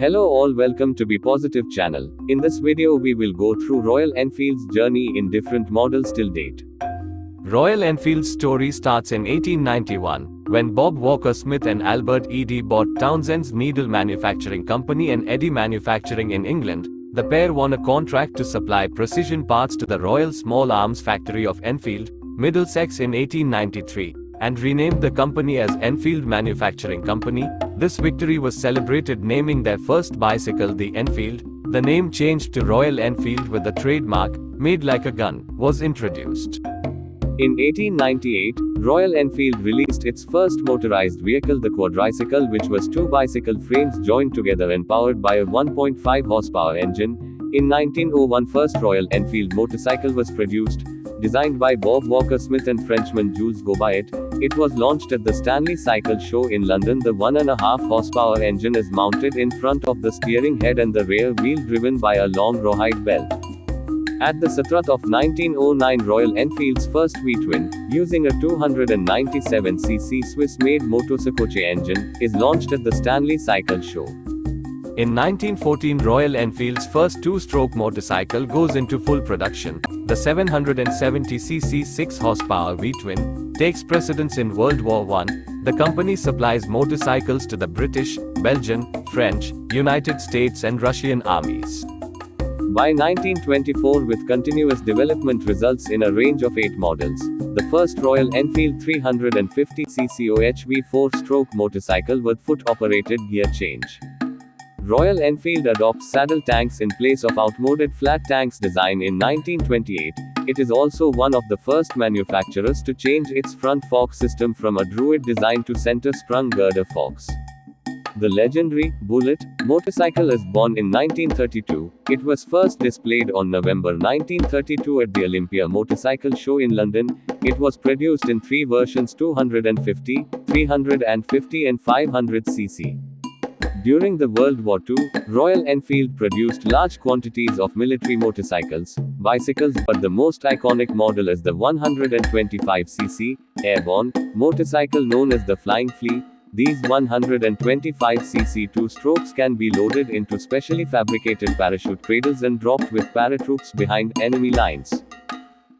Hello all, welcome to Be Positive channel. In this video we will go through Royal Enfield's journey in different models till date. Royal Enfield's story starts in 1891, when Bob Walker Smith and Albert Eddy bought Townsend's Needle Manufacturing Company and Eddy Manufacturing in England. The pair won a contract to supply precision parts to the Royal Small Arms Factory of Enfield, Middlesex in 1893, and renamed the company as Enfield Manufacturing Company. This victory was celebrated naming their first bicycle the Enfield. The name changed to Royal Enfield with the trademark, "made like a gun," was introduced. In 1898, Royal Enfield released its first motorized vehicle, the quadricycle, which was two bicycle frames joined together and powered by a 1.5 horsepower engine. In 1901, first Royal Enfield motorcycle was produced, designed by Bob Walker Smith and Frenchman Jules Gobayet. It was launched at the Stanley Cycle Show in London. The 1.5 horsepower engine is mounted in front of the steering head and the rear wheel driven by a long rawhide belt. At the Strut of 1909, Royal Enfield's first V-twin, using a 297cc Swiss-made Motosacoche engine, is launched at the Stanley Cycle Show. In 1914, Royal Enfield's first two-stroke motorcycle goes into full production. The 770cc 6-horsepower V-twin takes precedence in World War I. The company supplies motorcycles to the British, Belgian, French, United States and Russian armies. By 1924, with continuous development, results in a range of 8 models. The first Royal Enfield 350cc OHV 4-stroke motorcycle with foot-operated gear change. Royal Enfield adopts saddle tanks in place of outmoded flat tanks design in 1928. It is also one of the first manufacturers to change its front fork system from a Druid design to center-sprung girder forks. The legendary Bullet motorcycle is born in 1932. It was first displayed on November 1932 at the Olympia Motorcycle Show in London. It was produced in 3 versions: 250, 350 and 500cc. During the World War II, Royal Enfield produced large quantities of military motorcycles, bicycles, but the most iconic model is the 125cc airborne motorcycle known as the Flying Flea. These 125cc two-strokes can be loaded into specially fabricated parachute cradles and dropped with paratroops behind enemy lines.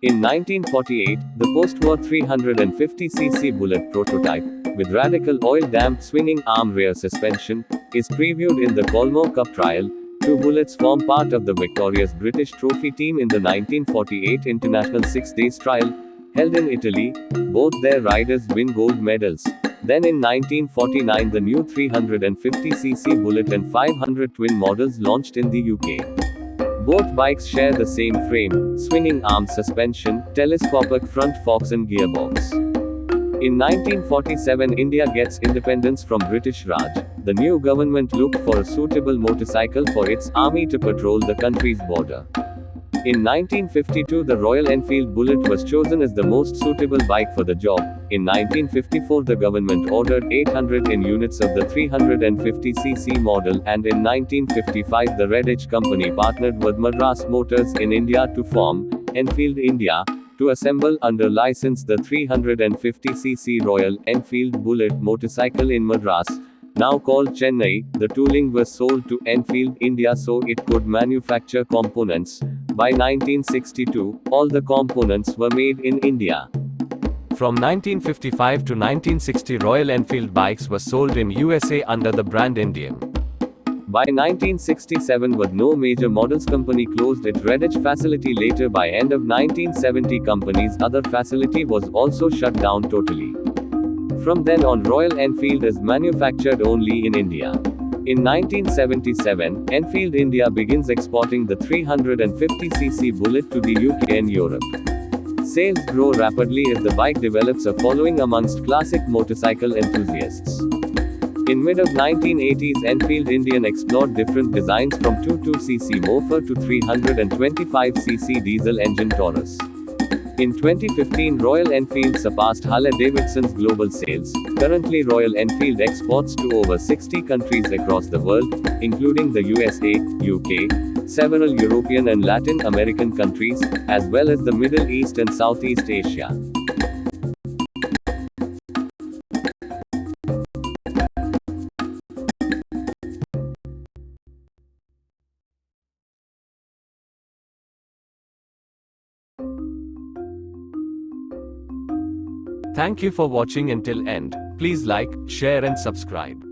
In 1948, the post-war 350cc Bullet prototype, with radical oil-damped swinging arm rear suspension, is previewed in the Colmore Cup trial. 2 Bullets form part of the victorious British trophy team in the 1948 International 6-Days trial, held in Italy. Both their riders win gold medals. Then in 1949, the new 350cc Bullet and 500 twin models launched in the UK. Both bikes share the same frame, swinging arm suspension, telescopic front forks and gearbox. In 1947, India gets independence from British Raj. The new government looked for a suitable motorcycle for its army to patrol the country's border. In 1952, the Royal Enfield Bullet was chosen as the most suitable bike for the job. In 1954, the government ordered 800 units of the 350cc model, and in 1955, the Redditch Company partnered with Madras Motors in India to form Enfield India, to assemble under license the 350cc Royal Enfield Bullet motorcycle in Madras, now called Chennai. The tooling was sold to Enfield India so it could manufacture components. By 1962, all the components were made in India. From 1955 to 1960, Royal Enfield bikes were sold in USA under the brand Indian. By 1967, with no major models, company closed its Redditch facility. Later, by end of 1970, company's other facility was also shut down totally. From then on, Royal Enfield is manufactured only in India. In 1977, Enfield India begins exporting the 350cc Bullet to the UK and Europe. Sales grow rapidly as the bike develops a following amongst classic motorcycle enthusiasts. In mid-1980s, Enfield Indian explored different designs from 22cc Mofer to 325cc diesel engine Taurus. In 2015, Royal Enfield surpassed Harley-Davidson's global sales. Currently, Royal Enfield exports to over 60 countries across the world, including the USA, UK, several European and Latin American countries, as well as the Middle East and Southeast Asia. Thank you for watching until end. Please like, share and subscribe.